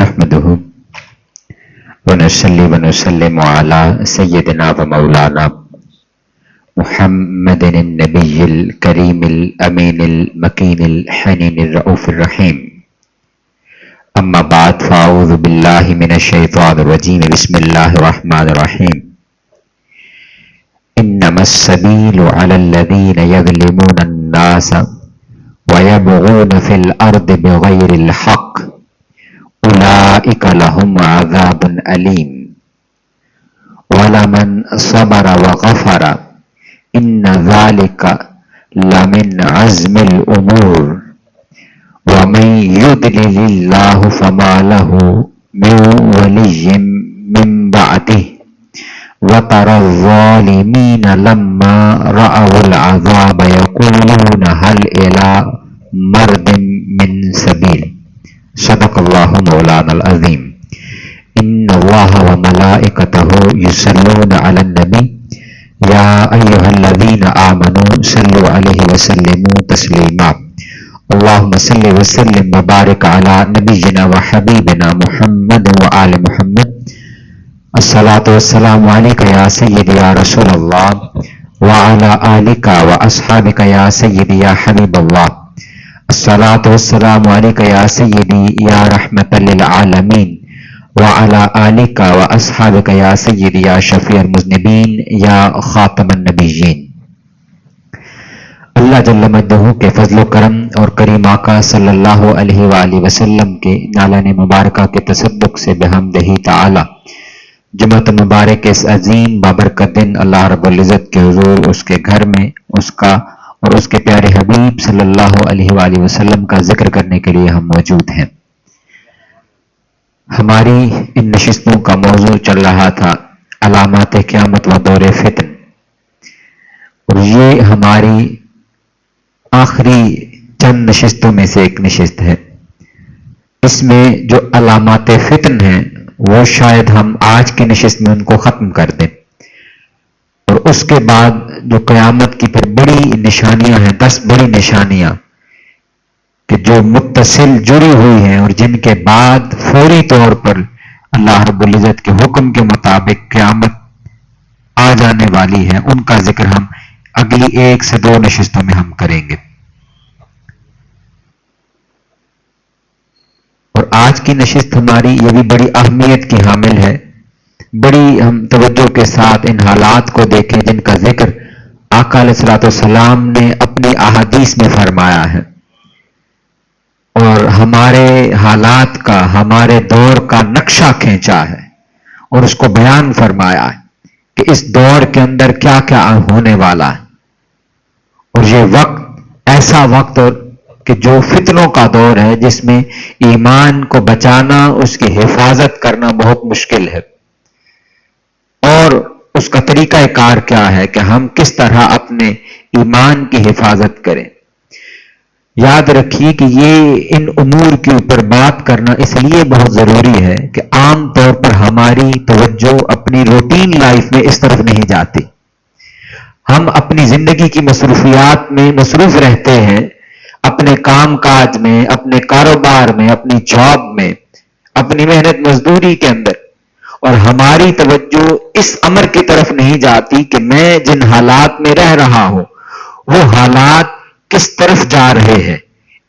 نحمده ونصلي ونسلم على سيدنا ومولانا محمد النبي الكريم الأمين المكين الحنين الرؤوف الرحيم. أما بعد فأعوذ بالله من الشيطان الرجيم. بسم الله الرحمن الرحيم. إنما السبيل على الذين يظلمون الناس ويبغون في الأرض بغير الحق أولئك لهم عذاب أليم ولمن صبر وغفر إن ذلك لمن عزم الأمور ومن يضلل الله فما له من ولي من بعده وترى الظالمين لما رأوا العذاب يقولون هل إلى مرد من سبيل. صدق اللہ مولانا العظیم. ان اللہ وملائکتہ یصلون علی النبی یا ایہا الذین آمنوا صلوا علیہ وسلموا تسلیما. اللہم صلی وسلم وبارک علی نبینا وحبیبنا محمد وآل محمد. الصلاۃ والسلام علیک یا سیدی یا رسول اللہ وعلی آلک واصحابک یا سیدی یا حبیب اللہ. الصلاۃ والسلام علیک یا سیدی یا رحمت للعالمین وعلی آلک واصحابک یا سیدی یا شفیع المذنبین یا خاتم النبیین. اللہ جل مجدہ کے فضل و کرم اور کریم آقا صلی اللہ علیہ وآلہ وسلم کے نالان مبارکہ کے تصدق سے بحمدہ تعالی جمعۃ مبارک اس عظیم بابرکت دن اللہ رب العزت کے حضور اس کے گھر میں اس کا اور اس کے پیارے حبیب صلی اللہ علیہ وآلہ وسلم کا ذکر کرنے کے لیے ہم موجود ہیں. ہماری ان نشستوں کا موضوع چل رہا تھا علامات قیامت و دور فتن، اور یہ ہماری آخری چند نشستوں میں سے ایک نشست ہے. اس میں جو علامات فتن ہیں وہ شاید ہم آج کی نشست میں ان کو ختم کر دیں، اور اس کے بعد جو قیامت کی پھر بڑی نشانیاں ہیں، 10 بڑی نشانیاں کہ جو متصل جڑی ہوئی ہیں اور جن کے بعد فوری طور پر اللہ رب العزت کے حکم کے مطابق قیامت آ جانے والی ہے، ان کا ذکر ہم اگلی 1 سے 2 نشستوں میں ہم کریں گے. اور آج کی نشست ہماری یہ بھی بڑی اہمیت کی حامل ہے. بڑی ہم توجہ کے ساتھ ان حالات کو دیکھیں جن کا ذکر آقا علیہ الصلوۃ والسلام نے اپنی احادیث میں فرمایا ہے، اور ہمارے حالات کا، ہمارے دور کا نقشہ کھینچا ہے اور اس کو بیان فرمایا ہے کہ اس دور کے اندر کیا کیا ہونے والا ہے. اور یہ وقت ایسا وقت کہ جو فتنوں کا دور ہے، جس میں ایمان کو بچانا، اس کی حفاظت کرنا بہت مشکل ہے. اور اس کا طریقہ کار کیا ہے کہ ہم کس طرح اپنے ایمان کی حفاظت کریں. یاد رکھیے کہ یہ ان امور کے اوپر بات کرنا اس لیے بہت ضروری ہے کہ عام طور پر ہماری توجہ اپنی روٹین لائف میں اس طرف نہیں جاتی. ہم اپنی زندگی کی مصروفیات میں مصروف رہتے ہیں، اپنے کام کاج میں، اپنے کاروبار میں، اپنی جاب میں، اپنی محنت مزدوری کے اندر، اور ہماری توجہ اس امر کی طرف نہیں جاتی کہ میں جن حالات میں رہ رہا ہوں وہ حالات کس طرف جا رہے ہیں،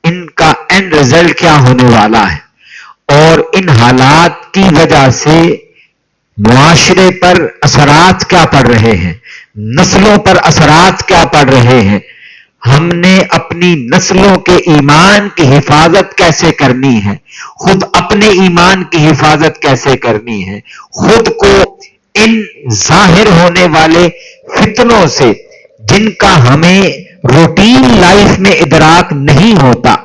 ان کا اینڈ رزلٹ کیا ہونے والا ہے، اور ان حالات کی وجہ سے معاشرے پر اثرات کیا پڑ رہے ہیں، نسلوں پر اثرات کیا پڑ رہے ہیں. ہم نے اپنی نسلوں کے ایمان کی حفاظت کیسے کرنی ہے، خود اپنے ایمان کی حفاظت کیسے کرنی ہے، خود کو ان ظاہر ہونے والے فتنوں سے جن کا ہمیں روٹین لائف میں ادراک نہیں ہوتا،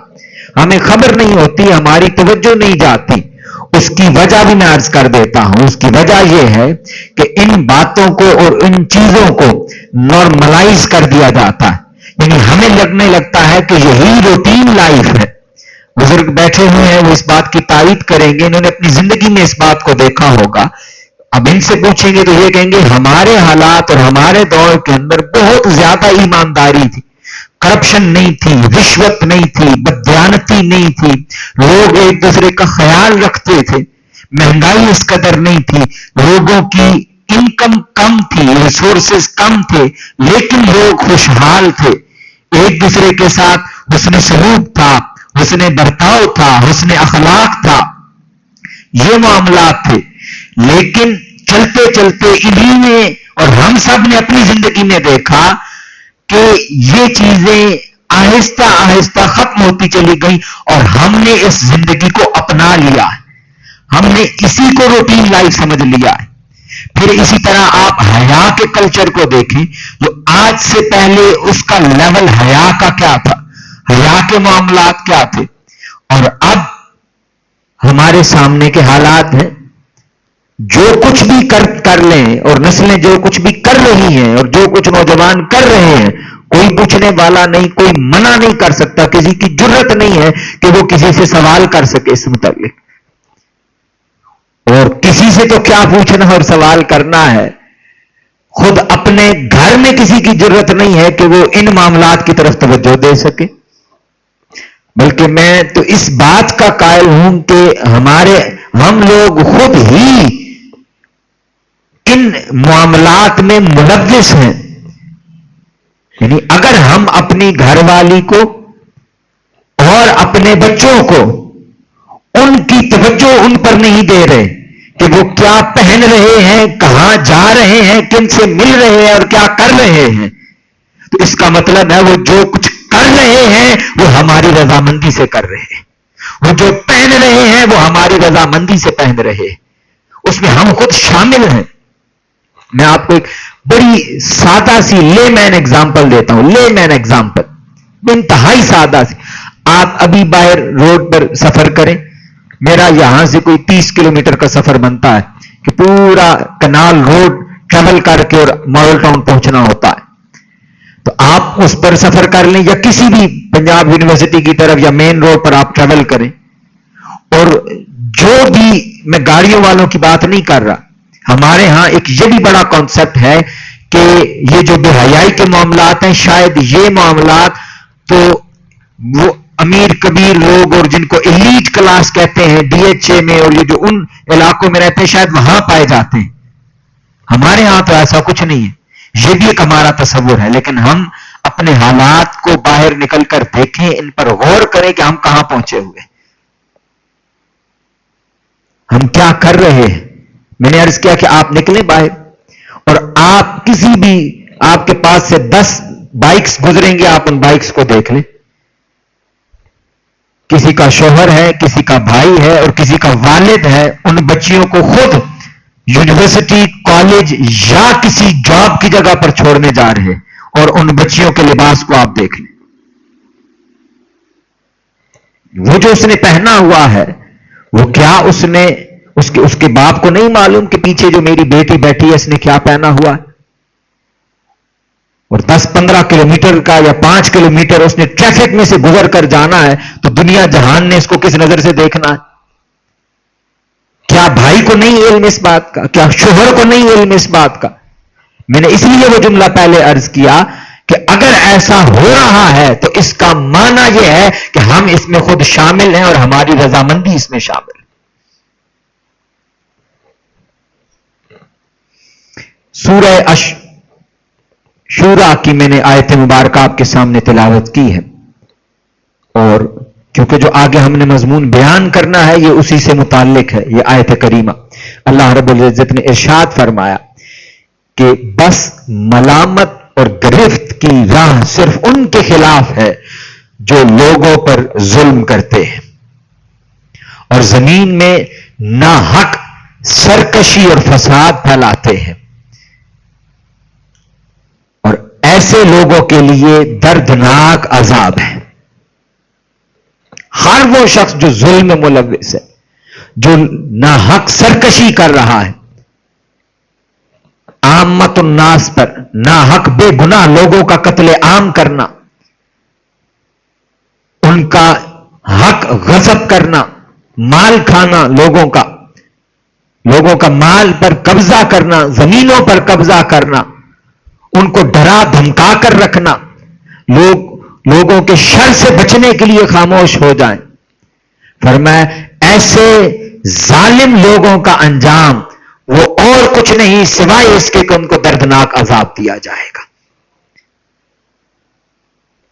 ہمیں خبر نہیں ہوتی، ہماری توجہ نہیں جاتی. اس کی وجہ بھی میں عرض کر دیتا ہوں. اس کی وجہ یہ ہے کہ ان باتوں کو اور ان چیزوں کو نارملائز کر دیا جاتا ہے، یعنی ہمیں لگنے لگتا ہے کہ یہی روٹین لائف ہے. بزرگ بیٹھے ہوئے ہیں، وہ اس بات کی تائید کریں گے، انہوں نے اپنی زندگی میں اس بات کو دیکھا ہوگا. اب ان سے پوچھیں گے تو یہ کہیں گے ہمارے حالات اور ہمارے دور کے اندر بہت زیادہ ایمانداری تھی، करप्शन नहीं थी, रिश्वत नहीं थी, बदयानती नहीं थी, लोग एक दूसरे का ख्याल रखते थे, महंगाई इस कदर नहीं थी, लोगों की इनकम कम थी, रिसोर्सेस कम थे, लेकिन लोग खुशहाल थे, एक दूसरे के साथ हुस्न सलूक था, हुस्न बर्ताव था, हुस्न अखलाक था, ये मामलात थे। लेकिन चलते चलते इन्हीं में और हम सब ने अपनी जिंदगी में देखा कि ये चीजें आहिस्ता आहिस्ता खत्म होती चली गई और हमने इस जिंदगी को अपना लिया, हमने इसी को रूटीन लाइफ समझ लिया है। फिर इसी तरह आप हया के कल्चर को देखें, तो आज से पहले उसका लेवल हया का क्या था, हया के मामलात क्या थे, और अब हमारे सामने के हालात हैं। जो कुछ भी कर लें और नस्लें जो कुछ भी कर रही हैं और जो कुछ नौजवान कर रहे हैं, कोई पूछने वाला नहीं, कोई मना नहीं कर सकता, किसी की जरूरत नहीं है कि वो किसी से सवाल कर सके इस मुताबिक। और किसी से तो क्या पूछना और सवाल करना है, खुद अपने घर में किसी की जरूरत नहीं है कि वो इन मामलात की तरफ तवज्जो दे सके। बल्कि मैं तो इस बात का कायल हूं कि हम लोग खुद ही इन मामलात में मुलव्विस हैं। यानी अगर हम अपनी घरवाली को और अपने बच्चों को उनकी तवज्जो उन पर नहीं दे रहे कि वो क्या पहन रहे हैं, कहां जा रहे हैं, किन से मिल रहे हैं और क्या कर रहे हैं, तो इसका मतलब है वो जो कुछ कर रहे हैं वो हमारी रजामंदी से कर रहे हैं, वो जो पहन रहे हैं वो हमारी रजामंदी से पहन रहे हैं, उसमें हम खुद शामिल हैं। मैं आपको एक बड़ी सादा सी लेमैन एग्जांपल देता हूं, लेमैन एग्जांपल इंतहाई सादा सी। आप अभी बाहर रोड पर सफर करें, मेरा यहां से कोई 30 किलोमीटर का सफर बनता है कि पूरा कनाल रोड ट्रेवल करके और मॉडल टाउन पहुंचना होता है। तो आप उस पर सफर कर लें या किसी भी पंजाब यूनिवर्सिटी की तरफ या मेन रोड पर आप ट्रेवल करें, और जो भी, मैं गाड़ियों वालों की बात नहीं कर रहा, हमारे यहां एक ये भी बड़ा कॉन्सेप्ट है कि ये जो बेहयाई के मामलात हैं, शायद ये मामलात तो वो अमीर कबीर लोग और जिनको एलीट क्लास कहते हैं डीएचए में और ये जो उन इलाकों में रहते हैं शायद वहां पाए जाते हैं। हमारे यहां तो ऐसा कुछ नहीं है, ये भी एक हमारा तस्वुर है। लेकिन हम अपने हालात को बाहर निकलकर देखें, इन पर गौर करें कि हम कहां पहुंचे हुए, हम क्या कर रहे हैं। मैंने अर्ज किया कि आप निकले बाहर और आप किसी भी, आपके पास से 10 बाइक्स गुजरेंगे, आप उन बाइक्स को देख लें, किसी का शोहर है, किसी का भाई है और किसी का वालिद है, उन बच्चियों को खुद यूनिवर्सिटी, कॉलेज या किसी जॉब की जगह पर छोड़ने जा रहे हैं, और उन बच्चियों के लिबास को आप देख लें, वो जो उसने पहना हुआ है वो क्या उसने उसके बाप को नहीं मालूम कि पीछे जो मेरी बेटी बैठी है इसने क्या पहना हुआ है। और 10-15 किलोमीटर का या 5 किलोमीटर उसने ट्रैफिक में से गुजर कर जाना है, तो दुनिया जहान ने इसको किस नजर से देखना है। क्या भाई को नहीं इल्म इस बात का, क्या शोहर को नहीं इल्म इस बात का। मैंने इसलिए वो जुमला पहले अर्ज किया कि अगर ऐसा हो रहा है तो इसका माना यह है कि हम इसमें खुद शामिल हैं और हमारी रजामंदी इसमें शामिल है। सूरह शूरा की मैंने आयत मुबारक आपके सामने तिलावत की है, और क्योंकि जो आगे हमने मजमून बयान करना है ये उसी से मुताल्लिक है। ये आयत करीमा अल्लाह रब्बुल इज्जत ने इरशाद फरमाया कि बस मलामत और गिरफ्त की राह सिर्फ उनके खिलाफ है जो लोगों पर जुल्म करते हैं और जमीन में नाहक सरकशी और फसाद फैलाते हैं, और ऐसे लोगों के लिए दर्दनाक अजाब है। हर वो शख्स जो जुल्म में मुलव्विस है, जो नाहक सरकशी कर रहा है आमत उन्नास पर, नाहक बेगुनाह लोगों का कत्ले आम करना, उनका हक गजब करना, माल खाना, लोगों का माल पर कब्जा करना, जमीनों पर कब्जा करना, उनको डरा धमका कर रखना, लोगों के शर से बचने के लिए खामोश हो जाएं। फरमाया ऐसे जालिम लोगों का अंजाम वो और कुछ नहीं सिवाय इसके कि उनको दर्दनाक अजाब दिया जाएगा।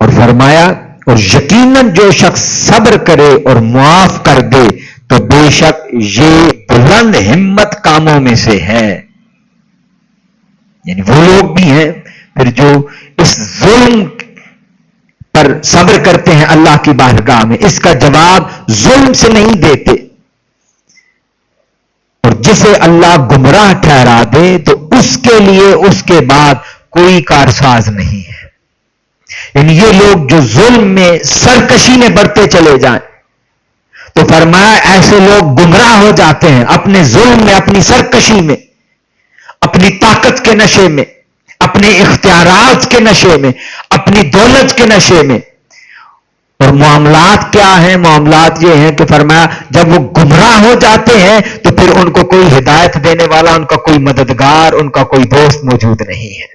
और फरमाया और यकीनन जो शख्स सब्र करे और मुआफ कर दे तो बेशक ये बुलंद हिम्मत कामों में से है। यानी वो लोग भी हैं फिर जो इस जुल्म पर सब्र करते हैं अल्लाह की बारगाह में, इसका जवाब जुल्म से नहीं देते। और जिसे अल्लाह गुमराह ठहरा दे तो उसके लिए उसके बाद कोई कारसाज नहीं है। यानी ये लोग जो जुल्म में सरकशी में बढ़ते चले जाएं, तो फरमाया ऐसे लोग गुमराह हो जाते हैं अपने जुल्म में, अपनी सरकशी में, अपनी ताकत के नशे में, अपने इख्तियारात के नशे में, अपनी दौलत के नशे में। और मामलात क्या हैं? मामलात ये हैं कि फरमाया जब वो गुमराह हो जाते हैं तो फिर उनको कोई हिदायत देने वाला, उनका कोई मददगार, उनका कोई दोस्त मौजूद नहीं है।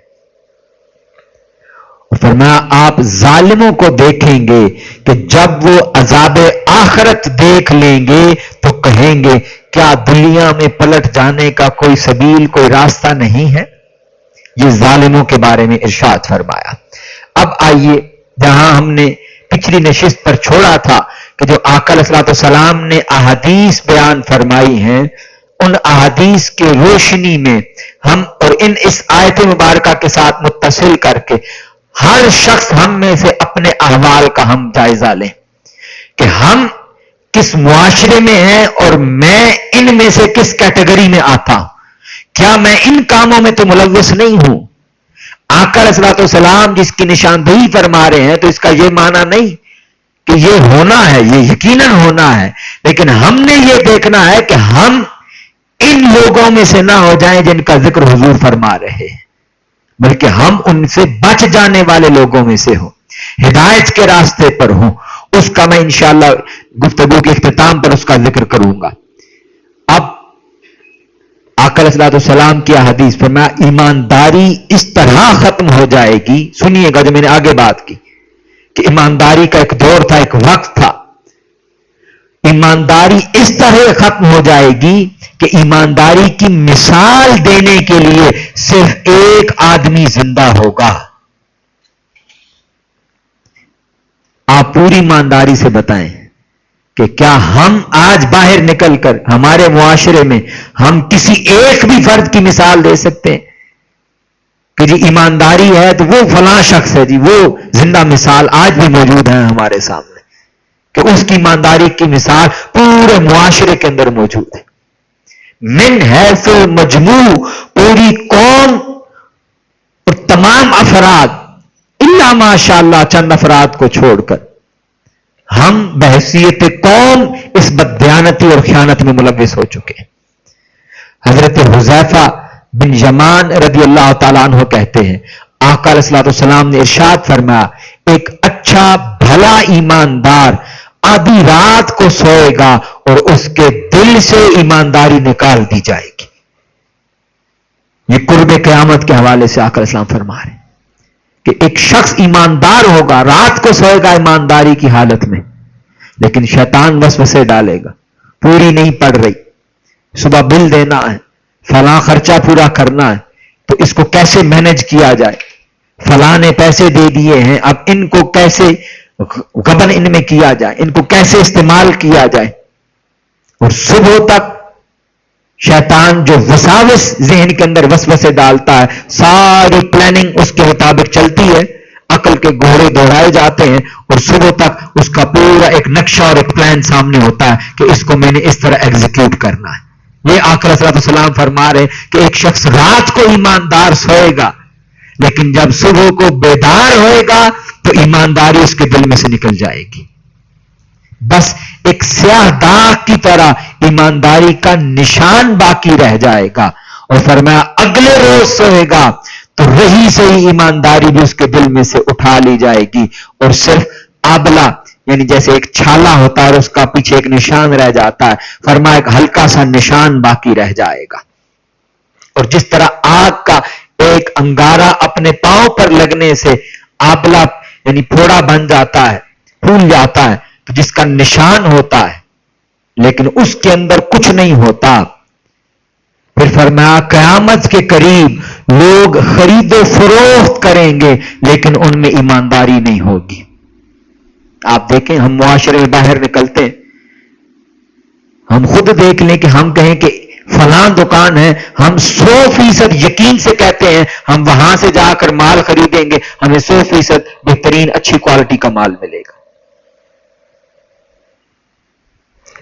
फरमाया आप जालिमों को देखेंगे कि जब वो अजाब आखिरत देख लेंगे तो कहेंगे क्या दुनिया में पलट जाने का कोई सबील, कोई रास्ता नहीं है। ये जालिमों के बारे में इरशाद फरमाया। अब आइए जहां हमने पिछली नशिस्त पर छोड़ा था कि जो आका अलैहिस्सलाम ने अहादीस बयान फरमाई हैं, उन अहादीस की रोशनी में हम और इस आयत मुबारका के साथ मुत्तसिल करके हर शख्स हम में से अपने अहवाल का हम जायजा लें कि हम किस मुआशरे में हैं और मैं इनमें से किस कैटेगरी में आता हूं। क्या मैं इन कामों में तो मुलव्वस नहीं हूं? आका अलैहिस्सलाम जिसकी निशानदेही फरमा रहे हैं तो इसका यह माना नहीं कि यह होना है, यह यकीनन होना है, लेकिन हमने यह देखना है कि हम इन लोगों में से ना हो जाएं जिनका जिक्र हुजूर फरमा रहे हैं, बल्कि हम उनसे बच जाने वाले लोगों में से हो, हिदायत के रास्ते पर हो। उसका मैं इंशाअल्लाह गुफ्तगू के इख्तिताम पर उसका जिक्र करूंगा। अब आका अलैहिस्सलाम की हदीस फरमाया ईमानदारी इस तरह खत्म हो जाएगी। सुनिएगा जो मैंने आगे बात की कि ईमानदारी का एक दौर था, एक वक्त था। ईमानदारी इस तरह खत्म हो जाएगी कि ईमानदारी की मिसाल देने के लिए सिर्फ एक आदमी जिंदा होगा। आप पूरी ईमानदारी से बताएं कि क्या हम आज बाहर निकलकर हमारे मुआशरे में हम किसी एक भी फर्द की मिसाल दे सकते हैं कि जी ईमानदारी है तो वो फलां शख्स है जी, वो जिंदा मिसाल आज भी मौजूद है हमारे सामने कि उसकी ईमानदारी की मिसाल पूरे मुआशरे के अंदर मौजूद है। मिन हैसो मजमू पूरी कौम और तमाम अफराद इल्ला माशाअल्लाह चंद अफराद को छोड़कर हम बहसीयत कौम इस बददियानती और ख़यानत में मुलव्विस हो चुके हैं। हजरत हुज़ैफा बिन यमान रदी अल्लाह ताला अन्हु कहते हैं आका अलैहिस्सलाम ने इरशाद फरमाया एक अच्छा भला ईमानदार आधी रात को सोएगा और उसके दिल से ईमानदारी निकाल दी जाएगी। ये कुर्ब क़यामत के हवाले से आका अलैहिस्सलाम फरमा रहे कि एक शख्स ईमानदार होगा, रात को सोएगा ईमानदारी की हालत में, लेकिन शैतान वसवसे डालेगा, पूरी नहीं पड़ रही, सुबह बिल देना है, फलां खर्चा पूरा करना है, तो इसको कैसे मैनेज किया जाए, फलां ने पैसे दे दिए हैं, अब इनको कैसे गबन इनमें किया जाए, इनको कैसे इस्तेमाल किया जाए। और सुबह तक शैतान जो वसाविस ज़हन के अंदर वसवसे डालता है, सारी प्लानिंग उसके मुताबिक चलती है, अकल के घोड़े दौड़ाए जाते हैं और सुबह तक उसका पूरा एक नक्शा और एक प्लान सामने होता है कि इसको मैंने इस तरह एग्जीक्यूट करना है। ये आका अलैहिस्सलाम फरमा रहे कि एक शख्स रात को ईमानदार सोएगा, लेकिन जब सुबह को बेदार होएगा तो ईमानदारी उसके दिल में से निकल जाएगी। बस एक स्याह दाग की तरह ईमानदारी का निशान बाकी रह जाएगा। और फरमाया अगले रोज सोएगा तो रही से ही ईमानदारी भी उसके दिल में से उठा ली जाएगी और सिर्फ आबला यानी जैसे एक छाला होता है और उसका पीछे एक निशान रह जाता है, फरमाया एक हल्का सा निशान बाकी रह जाएगा। और जिस तरह आग का एक अंगारा अपने पांव पर लगने से आबला یعنی پھوڑا بن جاتا ہے، پھول جاتا ہے، تو جس کا نشان ہوتا ہے لیکن اس کے اندر کچھ نہیں ہوتا. پھر فرمایا قیامت کے قریب لوگ خرید و فروخت کریں گے لیکن ان میں ایمانداری نہیں ہوگی. آپ دیکھیں ہم معاشرے میں باہر نکلتے ہیں، ہم خود دیکھ لیں کہ ہم کہیں کہ فلاں دکان ہے، ہم 100% یقین سے کہتے ہیں ہم وہاں سے جا کر مال خریدیں گے، ہمیں 100% بہترین اچھی کوالٹی کا مال ملے گا.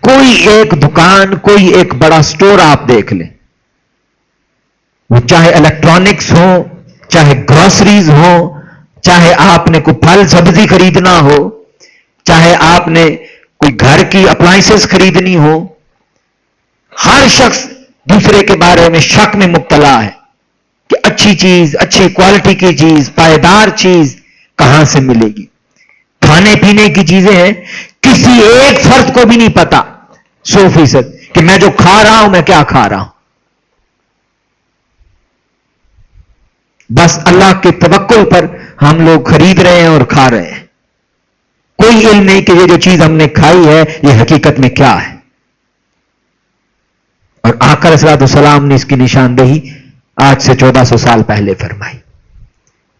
کوئی ایک دکان، کوئی ایک بڑا سٹور آپ دیکھ لیں، وہ چاہے الیکٹرانکس ہو، چاہے گروسریز ہو، چاہے آپ نے کوئی پھل سبزی خریدنا ہو، چاہے آپ نے کوئی گھر کی اپلائنسز خریدنی ہو، ہر شخص دوسرے کے بارے میں شک میں مبتلا ہے کہ اچھی چیز، اچھی کوالٹی کی چیز، پائیدار چیز کہاں سے ملے گی. کھانے پینے کی چیزیں ہیں، کسی ایک فرد کو بھی نہیں پتا 100% کہ میں جو کھا رہا ہوں میں کیا کھا رہا ہوں. بس اللہ کے توکل پر ہم لوگ خرید رہے ہیں اور کھا رہے ہیں. کوئی علم نہیں کہ یہ جو چیز ہم نے کھائی ہے یہ حقیقت میں کیا ہے. اور آقا علیہ السلام نے اس کی نشاندہی آج سے 1400 سال پہلے فرمائی.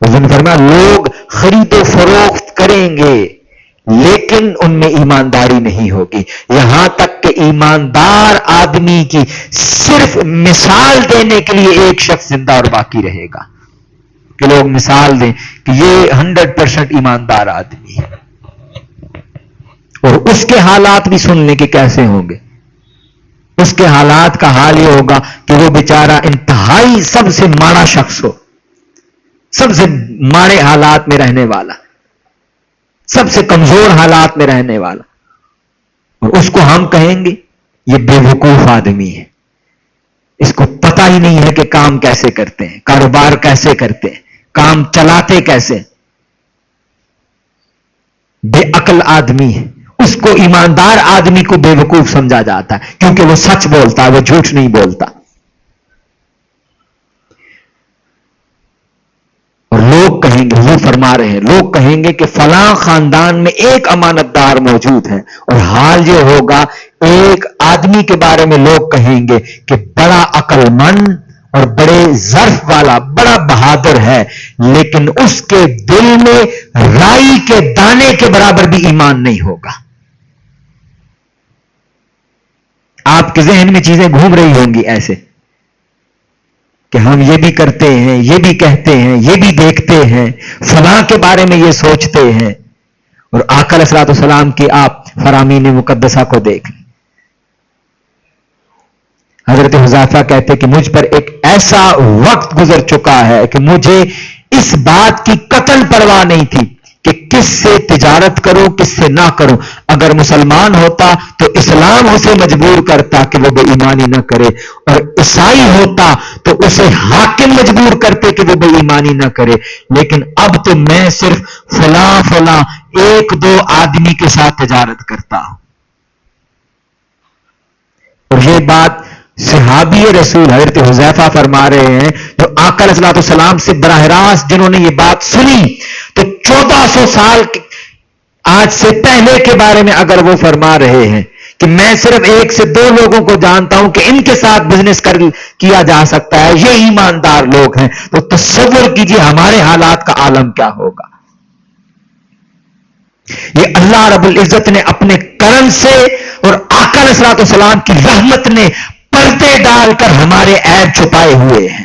حضور نے فرمایا لوگ خرید و فروخت کریں گے لیکن ان میں ایمانداری نہیں ہوگی. یہاں تک کہ ایماندار آدمی کی صرف مثال دینے کے لیے ایک شخص زندہ اور باقی رہے گا کہ لوگ مثال دیں کہ یہ 100% ایماندار آدمی ہے، اور اس کے حالات بھی سن لیں کہ کیسے ہوں گے. اس کے حالات کا حال یہ ہوگا کہ وہ بیچارہ انتہائی سب سے ماڑا شخص ہو، سب سے ماڑے حالات میں رہنے والا، سب سے کمزور حالات میں رہنے والا، اور اس کو ہم کہیں گے یہ بے وقوف آدمی ہے، اس کو پتہ ہی نہیں ہے کہ کام کیسے کرتے ہیں، کاروبار کیسے کرتے ہیں، کام چلاتے کیسے، بے عقل آدمی ہے. اس کو ایماندار آدمی کو بے وقوف سمجھا جاتا ہے کیونکہ وہ سچ بولتا ہے، وہ جھوٹ نہیں بولتا. اور لوگ کہیں گے، وہ فرما رہے ہیں، لوگ کہیں گے کہ فلاں خاندان میں ایک امانت دار موجود ہے، اور حال یہ ہوگا ایک آدمی کے بارے میں لوگ کہیں گے کہ بڑا عقل مند اور بڑے ظرف والا، بڑا بہادر ہے، لیکن اس کے دل میں رائی کے دانے کے برابر بھی ایمان نہیں ہوگا. آپ کے ذہن میں چیزیں گھوم رہی ہوں گی ایسے کہ ہم یہ بھی کرتے ہیں، یہ بھی کہتے ہیں، یہ بھی دیکھتے ہیں، فلاں کے بارے میں یہ سوچتے ہیں، اور آقا علیہ السلام کی آپ فرامین مقدسہ کو دیکھ لیں. حضرت حذیفہ کہتے کہ مجھ پر ایک ایسا وقت گزر چکا ہے کہ مجھے اس بات کی قطعاً پرواہ نہیں تھی کہ کس سے تجارت کروں کس سے نہ کروں. اگر مسلمان ہوتا تو اسلام اسے مجبور کرتا کہ وہ بے ایمانی نہ کرے، اور عیسائی ہوتا تو اسے حاکم مجبور کرتے کہ وہ بے ایمانی نہ کرے. لیکن اب تو میں صرف فلاں ایک دو آدمی کے ساتھ تجارت کرتا ہوں. اور یہ بات صحابی رسول حضرت حذیفہ فرما رہے ہیں، جو آقا علیہ السلام سے براہ راست جنہوں نے یہ بات سنی، تو 1400 سال آج سے پہلے کے بارے میں اگر وہ فرما رہے ہیں کہ میں صرف ایک سے دو لوگوں کو جانتا ہوں کہ ان کے ساتھ بزنس کیا جا سکتا ہے، یہ ایماندار لوگ ہیں، تو تصور کیجئے ہمارے حالات کا عالم کیا ہوگا. یہ اللہ رب العزت نے اپنے کرم سے اور آقا علیہ السلام کی رحمت نے پردے ڈال کر ہمارے عیب چھپائے ہوئے ہیں.